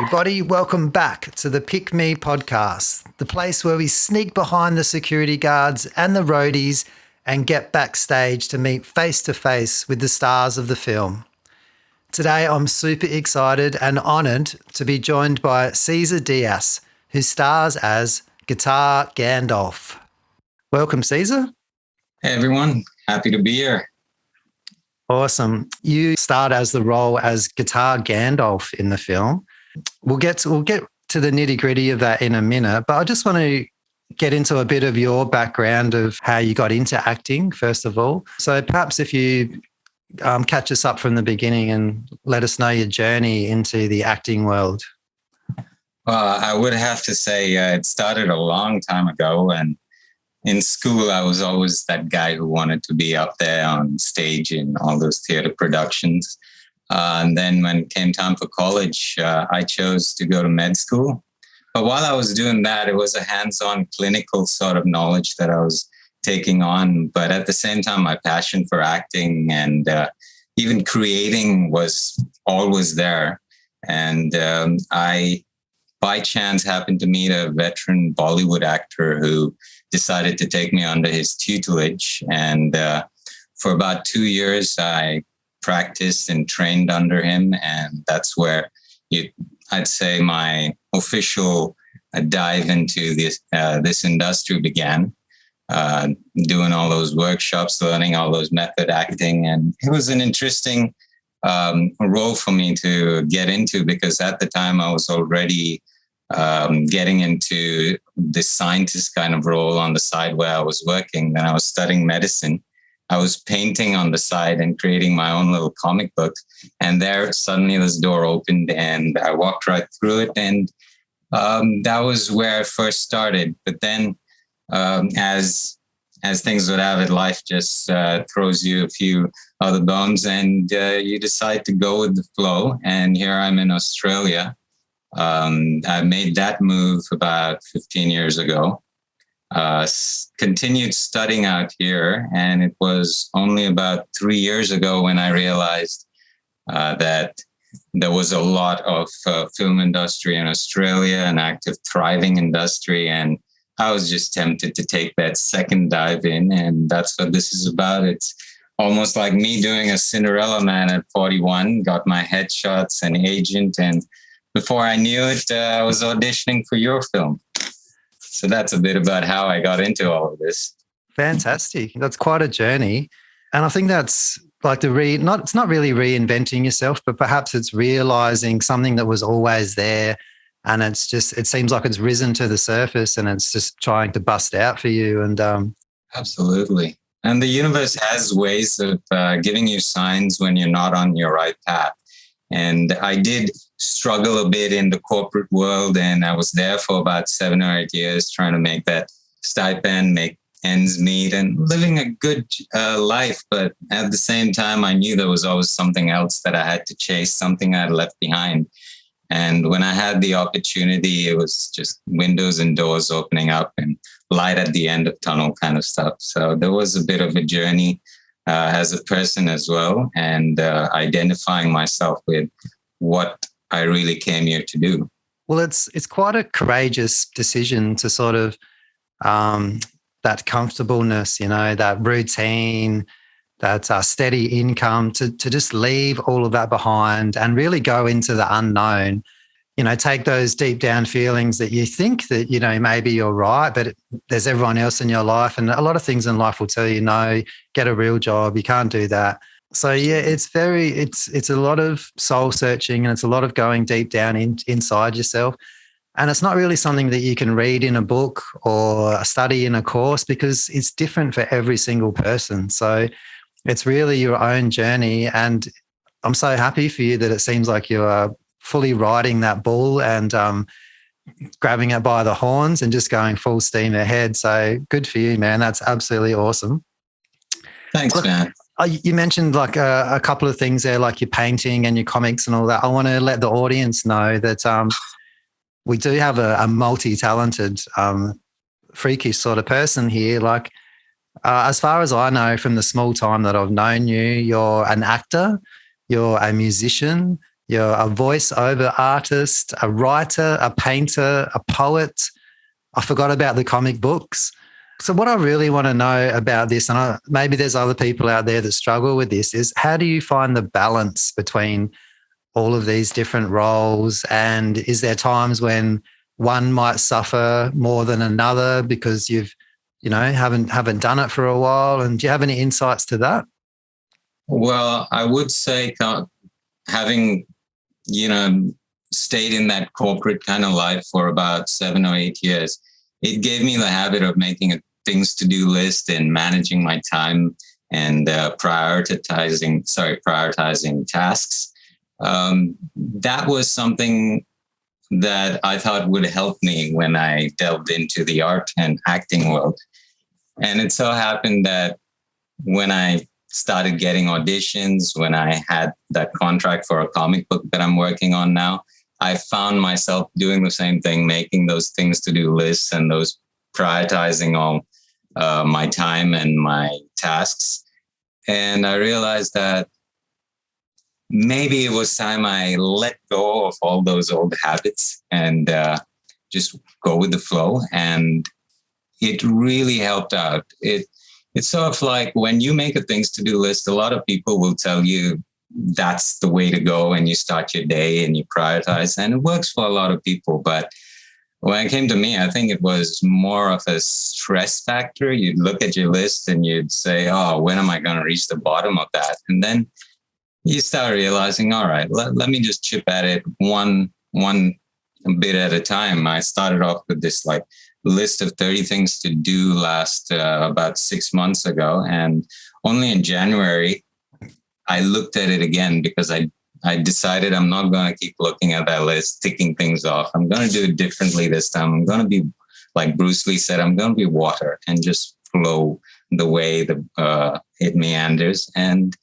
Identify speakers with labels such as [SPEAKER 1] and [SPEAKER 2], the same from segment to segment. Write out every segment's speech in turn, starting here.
[SPEAKER 1] everybody. Welcome back to the Pick Me podcast, the place where we sneak behind the security guards and the roadies and get backstage to meet face to face with the stars of the film. Today, I'm super excited and honoured to be joined by Cesar Diaz, who stars as Guitar Gandalf. Welcome, Cesar.
[SPEAKER 2] Hey, everyone. Happy to be here.
[SPEAKER 1] Awesome. You starred as the role as Guitar Gandalf in the film. We'll get to the nitty-gritty of that in a minute, but I just want to get into a bit of your background of how you got into acting, first of all. So perhaps if you catch us up from the beginning and let us know your journey into the acting world.
[SPEAKER 2] Well, I would have to say it started a long time ago, and in school, I was always that guy who wanted to be up there on stage in all those theater productions. And then when it came time for college, I chose to go to med school. But while I was doing that, it was a hands-on clinical sort of knowledge that I was taking on. But at the same time, my passion for acting and even creating was always there. And I, by chance, happened to meet a veteran Bollywood actor who decided to take me under his tutelage. And for about 2 years, I practiced and trained under him. And that's where I'd say my official dive into this industry began, doing all those workshops, learning all those method acting. And it was an interesting role for me to get into because at the time I was already getting into this scientist kind of role on the side where I was working. Then I was studying medicine. I was painting on the side and creating my own little comic book. And there suddenly this door opened and I walked right through it. And that was where I first started. But then as things would have it, life just throws you a few other bones and you decide to go with the flow. And here I'm in Australia. I made that move about 15 years ago. Continued studying out here, and it was only about 3 years ago when I realized that there was a lot of film industry in Australia, an active, thriving industry, and I was just tempted to take that second dive in, and that's what this is about. It's almost like me doing a Cinderella Man at 41, got my headshots and agent, and before I knew it, I was auditioning for your film. So that's a bit about how I got into all of this.
[SPEAKER 1] Fantastic. That's quite a journey. And I think that's like it's not really reinventing yourself, but perhaps it's realizing something that was always there. And it seems like it's risen to the surface and it's just trying to bust out for you. And
[SPEAKER 2] absolutely. And the universe has ways of giving you signs when you're not on your right path. And I did struggle a bit in the corporate world, and I was there for about 7 or 8 years trying to make that stipend, make ends meet, and living a good life. But at the same time, I knew there was always something else that I had to chase, something I had left behind. And when I had the opportunity, it was just windows and doors opening up and light at the end of tunnel kind of stuff. So there was a bit of a journey as a person as well, and identifying myself with what I really came here to do.
[SPEAKER 1] Well, it's quite a courageous decision to sort of that comfortableness, that routine, that steady income, to just leave all of that behind and really go into the unknown. Take those deep down feelings that you think that, maybe you're right, but there's everyone else in your life. And a lot of things in life will tell you, no, get a real job. You can't do that. So, yeah, it's a lot of soul searching and it's a lot of going deep down inside yourself. And it's not really something that you can read in a book or study in a course because it's different for every single person. So it's really your own journey. And I'm so happy for you that it seems like you are fully riding that bull and grabbing it by the horns and just going full steam ahead. So good for you, man. That's absolutely awesome.
[SPEAKER 2] Thanks, man.
[SPEAKER 1] You mentioned like a couple of things there, like your painting and your comics and all that. I want to let the audience know that we do have a multi-talented, freakish sort of person here. Like as far as I know from the small time that I've known you, you're an actor, you're a musician, You're a voiceover artist, a writer, a painter, a poet. I forgot about the comic books. So what I really want to know about this, and maybe there's other people out there that struggle with this, is how do you find the balance between all of these different roles? And is there times when one might suffer more than another because you've, haven't done it for a while? And do you have any insights to that?
[SPEAKER 2] Well, I would say having, stayed in that corporate kind of life for about 7 or 8 years, it gave me the habit of making a things to do list and managing my time and prioritizing tasks. That was something that I thought would help me when I delved into the art and acting world. And it so happened that when I started getting auditions, when I had that contract for a comic book that I'm working on now, I found myself doing the same thing, making those things to do lists and those prioritizing all my time and my tasks. And I realized that maybe it was time I let go of all those old habits and just go with the flow. And it really helped out. It's sort of like when you make a things to do list, a lot of people will tell you that's the way to go, and you start your day and you prioritize, and it works for a lot of people. But when it came to me, I think it was more of a stress factor. You'd look at your list and you'd say, oh, when am I going to reach the bottom of that? And then you start realizing, all right, let me just chip at it one bit at a time. I started off with this like list of 30 things to do last about 6 months ago. And only in January, I looked at it again because I decided I'm not going to keep looking at that list, ticking things off. I'm going to do it differently this time. I'm going to be, like Bruce Lee said, I'm going to be water and just flow the way it meanders. And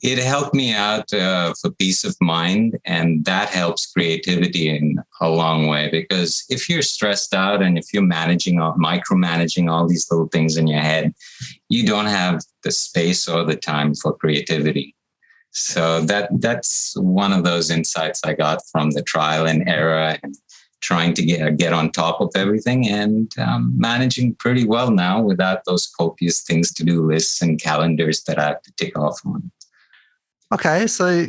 [SPEAKER 2] it helped me out for peace of mind. And that helps creativity in a long way, because if you're stressed out and if you're micromanaging all these little things in your head, you don't have the space or the time for creativity. So that's one of those insights I got from the trial and error and trying to get on top of everything, and managing pretty well now without those copious things to do lists and calendars that I have to tick off on.
[SPEAKER 1] Okay, so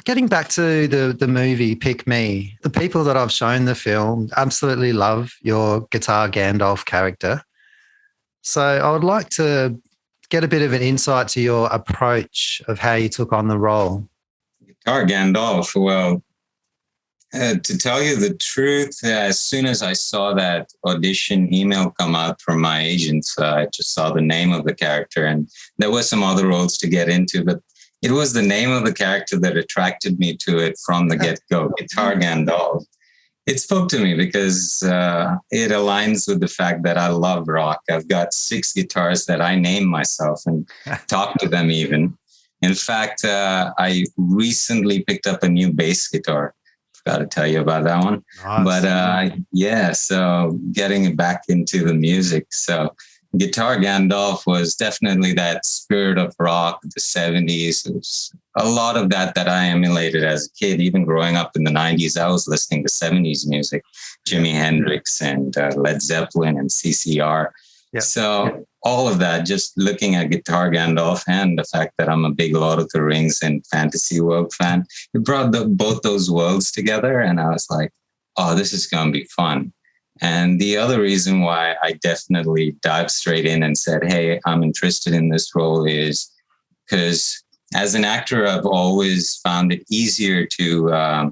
[SPEAKER 1] getting back to the movie Pick Me, the people that I've shown the film absolutely love your Guitar Gandalf character. So I would like to get a bit of an insight to your approach of how you took on the role.
[SPEAKER 2] Guitar Gandalf, well, to tell you the truth, as soon as I saw that audition email come out from my agent, I just saw the name of the character, and there were some other roles to get into, but it was the name of the character that attracted me to it from the get-go, Guitar Gandalf. It spoke to me because it aligns with the fact that I love rock. I've got 6 guitars that I name myself and talk to them even. In fact, I recently picked up a new bass guitar. Got to tell you about that one. Nice. But so getting it back into the music. So Guitar Gandalf was definitely that spirit of rock, the 70s. It was a lot of that I emulated as a kid. Even growing up in the 90s, I was listening to 70s music, Jimi Hendrix and Led Zeppelin and CCR. Yep. So all of that, just looking at Guitar Gandalf and the fact that I'm a big Lord of the Rings and fantasy world fan, it brought both those worlds together. And I was like, oh, this is going to be fun. And the other reason why I definitely dived straight in and said, hey, I'm interested in this role is because as an actor, I've always found it easier to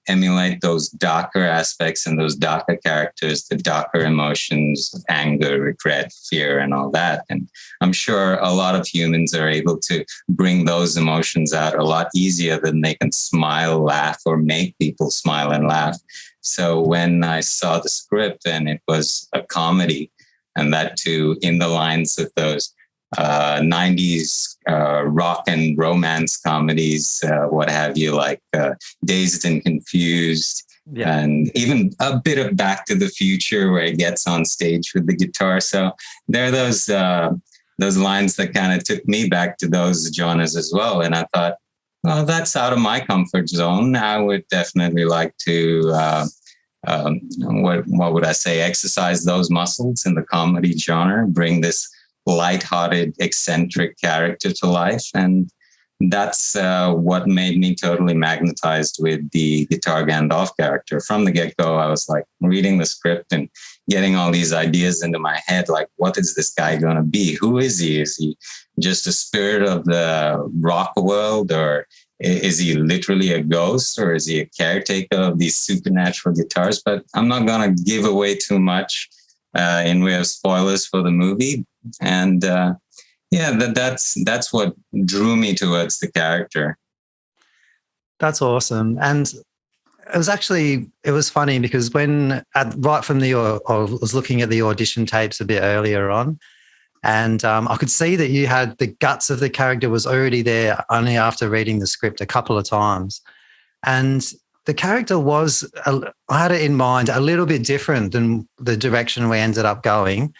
[SPEAKER 2] emulate those darker aspects and those darker characters, the darker emotions, anger, regret, fear, and all that. And I'm sure a lot of humans are able to bring those emotions out a lot easier than they can smile, laugh, or make people smile and laugh. So when I saw the script and it was a comedy, and that too in the lines of those 90s rock and romance comedies, what have you, like Dazed and Confused, and even a bit of Back to the Future where he gets on stage with the guitar. So there are those lines that kind of took me back to those genres as well. And I thought, Well, that's out of my comfort zone. I would definitely like to, what would I say, exercise those muscles in the comedy genre, bring this lighthearted, eccentric character to life. And that's what made me totally magnetized with the Guitar Gandalf character. From the get-go, I was like reading the script and getting all these ideas into my head, like, what is this guy going to be? Who is he? Is he just a spirit of the rock world, or is he literally a ghost, or is he a caretaker of these supernatural guitars? But I'm not going to give away too much in way of spoilers for the movie. And that's what drew me towards the character.
[SPEAKER 1] That's awesome. And it was funny because right from I was looking at the audition tapes a bit earlier on, and I could see that you had the guts of the character was already there only after reading the script a couple of times. And the character I had it in mind a little bit different than the direction we ended up going.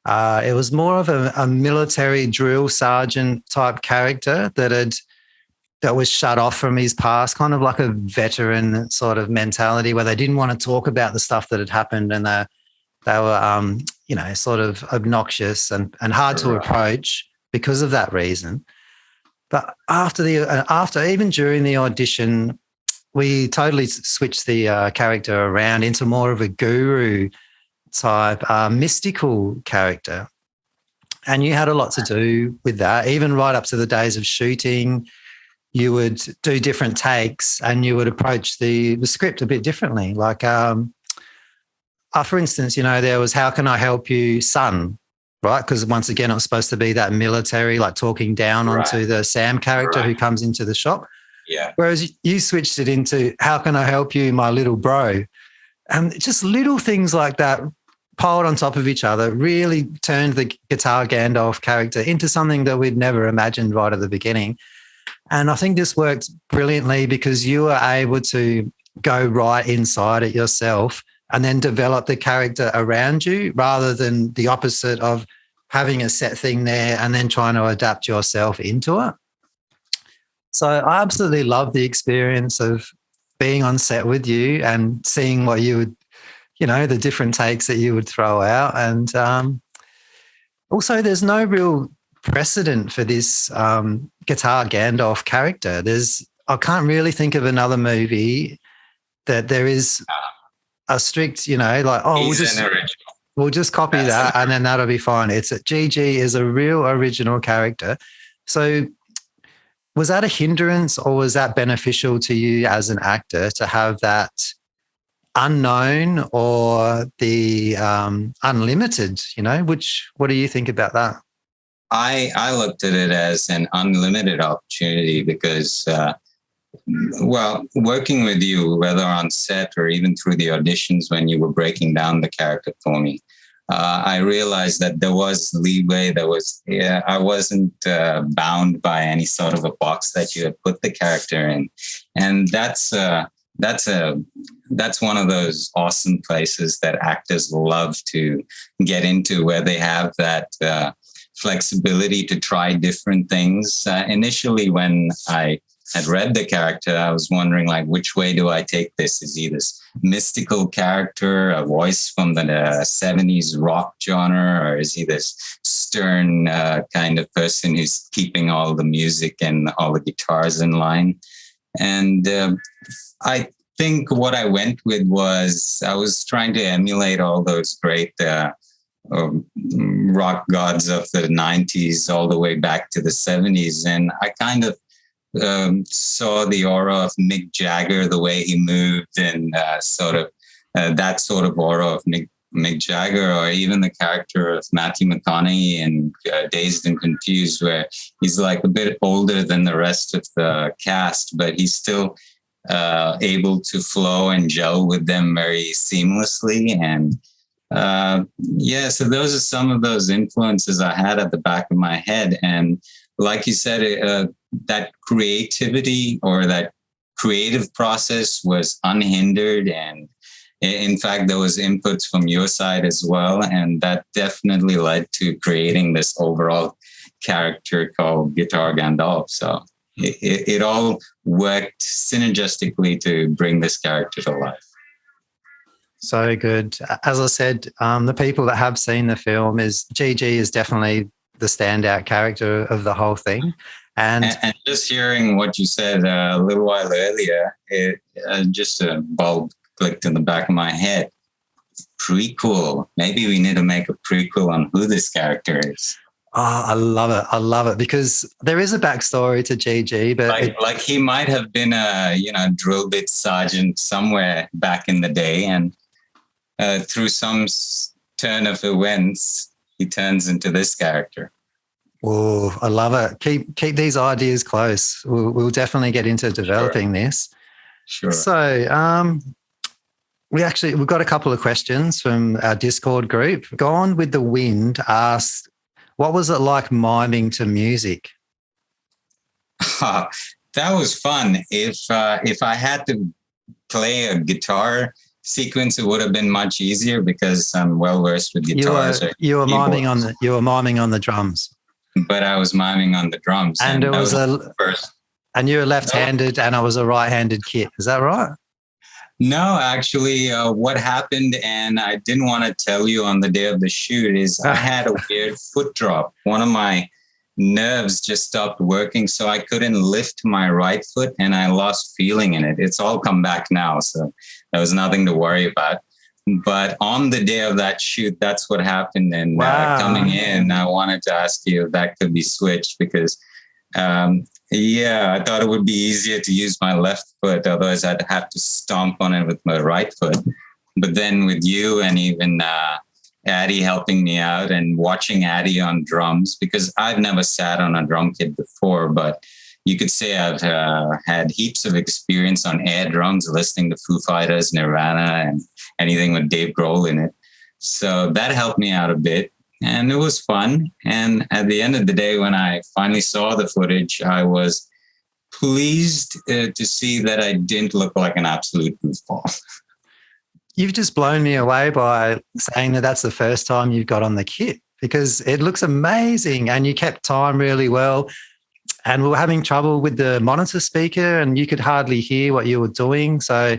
[SPEAKER 1] It was more of a military drill sergeant type character that was shut off from his past, kind of like a veteran sort of mentality where they didn't want to talk about the stuff that had happened, and they were, sort of obnoxious and hard to approach because of that reason. But after even during the audition, we totally switched the character around into more of a guru type mystical character. And you had a lot to do with that, even right up to the days of shooting. You would do different takes and you would approach the script a bit differently. Like, for instance, there was "How can I help you, son?" Right? Because once again, it was supposed to be that military, like talking down onto the Sam character who comes into the shop.
[SPEAKER 2] Yeah.
[SPEAKER 1] Whereas you switched it into "How can I help you, my little bro?" And just little things like that piled on top of each other really turned the Guitar Gandalf character into something that we'd never imagined right at the beginning. And I think this worked brilliantly because you were able to go right inside it yourself and then develop the character around you rather than the opposite of having a set thing there and then trying to adapt yourself into it. So I absolutely love the experience of being on set with you and seeing what you would, the different takes that you would throw out. And also there's no real precedent for this Guitar Gandalf character. I can't really think of another movie that there is a strict, we'll just copy that and then that'll be fine. GG is a real original character. So was that a hindrance or was that beneficial to you as an actor to have that unknown or the unlimited, what do you think about that?
[SPEAKER 2] I looked at it as an unlimited opportunity because, working with you, whether on set or even through the auditions when you were breaking down the character for me, I realized that there was leeway. I wasn't bound by any sort of a box that you had put the character in, and that's one of those awesome places that actors love to get into, where they have that flexibility to try different things. Initially, when I had read the character, I was wondering, like, which way do I take this? Is he this mystical character, a voice from the 70s rock genre, or is he this stern kind of person who's keeping all the music and all the guitars in line? And I think what I went with was I was trying to emulate all those great rock gods of the 90s all the way back to the 70s. And I kind of saw the aura of Mick Jagger, the way he moved, and that sort of aura of Mick Jagger, or even the character of Matty Matt in Dazed and Confused, where he's like a bit older than the rest of the cast, but he's still able to flow and gel with them very seamlessly. And so those are some of those influences I had at the back of my head. And like you said, that creativity or that creative process was unhindered. And in fact, there was inputs from your side as well. And that definitely led to creating this overall character called Guitar Gandalf. So it all worked synergistically to bring this character to life.
[SPEAKER 1] So good. As I said, the people that have seen the film Gigi is definitely the standout character of the whole thing. And
[SPEAKER 2] just hearing what you said a little while earlier, just a bulb clicked in the back of my head. Prequel. Maybe we need to make a prequel on who this character is.
[SPEAKER 1] Oh, I love it. I love it because there is a backstory to Gigi, but
[SPEAKER 2] like he might have been a drill bit sergeant somewhere back in the day, and through some turn of events, he turns into this character.
[SPEAKER 1] Oh, I love it. Keep these ideas close. We'll definitely get into developing this.
[SPEAKER 2] Sure.
[SPEAKER 1] So we've got a couple of questions from our Discord group. Gone with the Wind asks, what was it like miming to music?
[SPEAKER 2] That was fun. If I had to play a guitar sequence, it would have been much easier because I'm well versed with guitars.
[SPEAKER 1] You were miming on the drums.
[SPEAKER 2] But I was miming on the drums,
[SPEAKER 1] and you were left-handed, and I was a right-handed kit. Is that right?
[SPEAKER 2] No, actually, what happened, and I didn't want to tell you on the day of the shoot, is I had a weird foot drop. One of my nerves just stopped working, so I couldn't lift my right foot, and I lost feeling in it. It's all come back now, so there was nothing to worry about. But on the day of that shoot, that's what happened. And coming in, I wanted to ask you if that could be switched because, I thought it would be easier to use my left foot. Otherwise, I'd have to stomp on it with my right foot. But then with you and even Addie helping me out and watching Addie on drums, because I've never sat on a drum kit before, but you could say I've had heaps of experience on air drums, listening to Foo Fighters, Nirvana, and anything with Dave Grohl in it. So that helped me out a bit, and it was fun. And at the end of the day, when I finally saw the footage, I was pleased to see that I didn't look like an absolute goofball.
[SPEAKER 1] You've just blown me away by saying that that's the first time you've got on the kit, because it looks amazing and you kept time really well. And we were having trouble with the monitor speaker and you could hardly hear what you were doing. So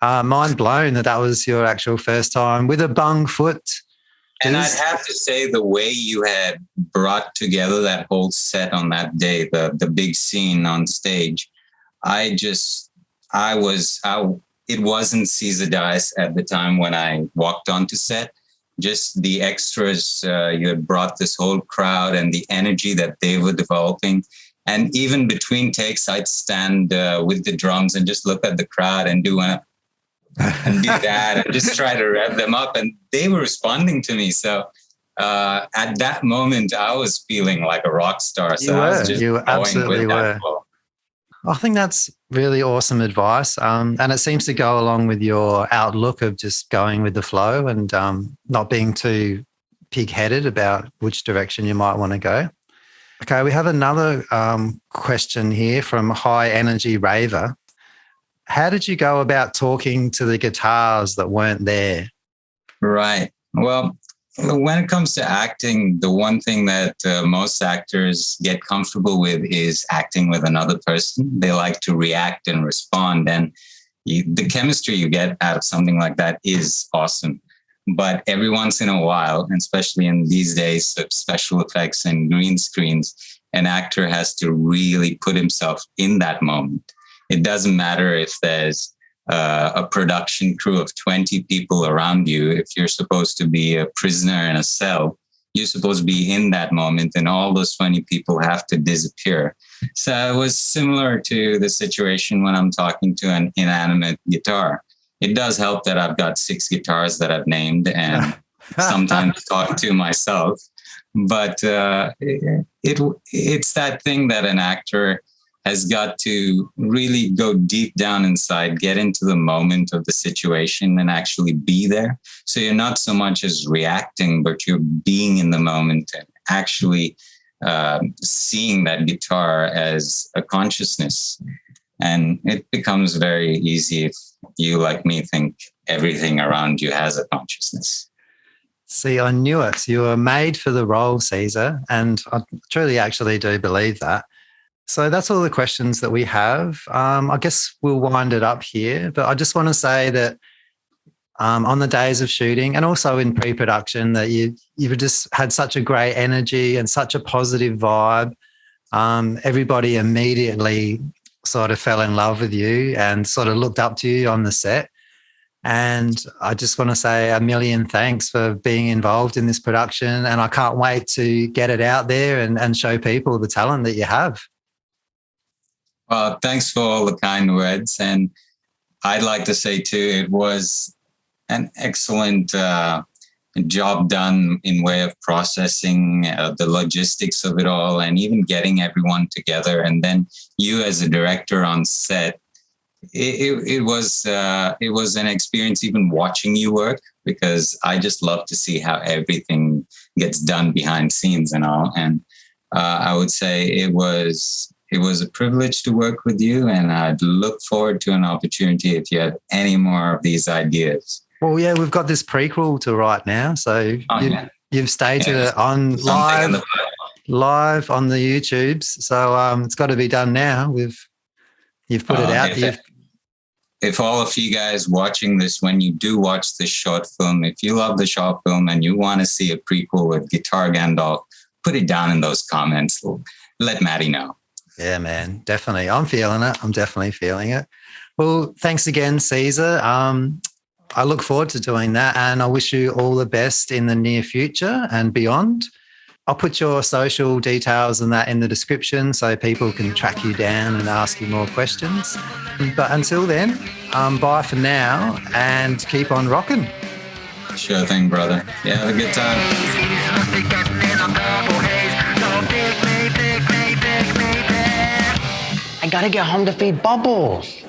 [SPEAKER 1] mind blown that was your actual first time with a bung foot.
[SPEAKER 2] And I'd have to say the way you had brought together that whole set on that day, the big scene on stage, it wasn't Caesar Dice at the time when I walked onto set. Just the extras, you had brought this whole crowd and the energy that they were developing. And even between takes, I'd stand with the drums and just look at the crowd and do that and just try to rev them up. And they were responding to me. So at that moment, I was feeling like a rock star. So
[SPEAKER 1] you absolutely were. I think that's really awesome advice. And it seems to go along with your outlook of just going with the flow and not being too pig-headed about which direction you might want to go. Okay, we have another question here from High Energy Raver. How did you go about talking to the guitars that weren't there? Right.
[SPEAKER 2] Well, when it comes to acting, the one thing that most actors get comfortable with is acting with another person. They like to react and respond. And the chemistry you get out of something like that is awesome. But every once in a while, and especially in these days of special effects and green screens, an actor has to really put himself in that moment. It doesn't matter if there's a production crew of 20 people around you. If you're supposed to be a prisoner in a cell, you're supposed to be in that moment and all those 20 people have to disappear. So it was similar to the situation when I'm talking to an inanimate guitar. It does help that I've got 6 guitars that I've named and sometimes talk to myself. But it's that thing that an actor has got to really go deep down inside, get into the moment of the situation and actually be there. So you're not so much as reacting, but you're being in the moment and actually seeing that guitar as a consciousness. And it becomes very easy if you, like me, think everything around you has a consciousness.
[SPEAKER 1] See, I knew it. You were made for the role, Caesar, and I truly actually do believe that. So that's all the questions that we have. I guess we'll wind it up here, but I just want to say that on the days of shooting and also in pre-production that you've just had such a great energy and such a positive vibe. Everybody immediately sort of fell in love with you and sort of looked up to you on the set. And I just want to say a million thanks for being involved in this production. And I can't wait to get it out there and show people the talent that you have.
[SPEAKER 2] Well, thanks for all the kind words. And I'd like to say too, it was an excellent job done in way of processing the logistics of it all, and even getting everyone together. And then you as a director on set, it was an experience even watching you work, because I just love to see how everything gets done behind scenes and all. And I would say it was a privilege to work with you, and I'd look forward to an opportunity if you had any more of these ideas.
[SPEAKER 1] Well, yeah, we've got this prequel to write now, so you've stated it on live on the YouTubes. So it's got to be done now. You've put it out.
[SPEAKER 2] If all of you guys watching this, when you do watch this short film, if you love the short film and you want to see a prequel with Guitar Gandalf, put it down in those comments. Let Matty know.
[SPEAKER 1] Yeah, man, definitely. I'm feeling it. I'm definitely feeling it. Well, thanks again, Caesar. I look forward to doing that, and I wish you all the best in the near future and beyond. I'll put your social details and that in the description so people can track you down and ask you more questions. But until then, bye for now and keep on rocking.
[SPEAKER 2] Sure thing, brother. Yeah, have a good time.
[SPEAKER 3] I gotta get home to feed Bubbles.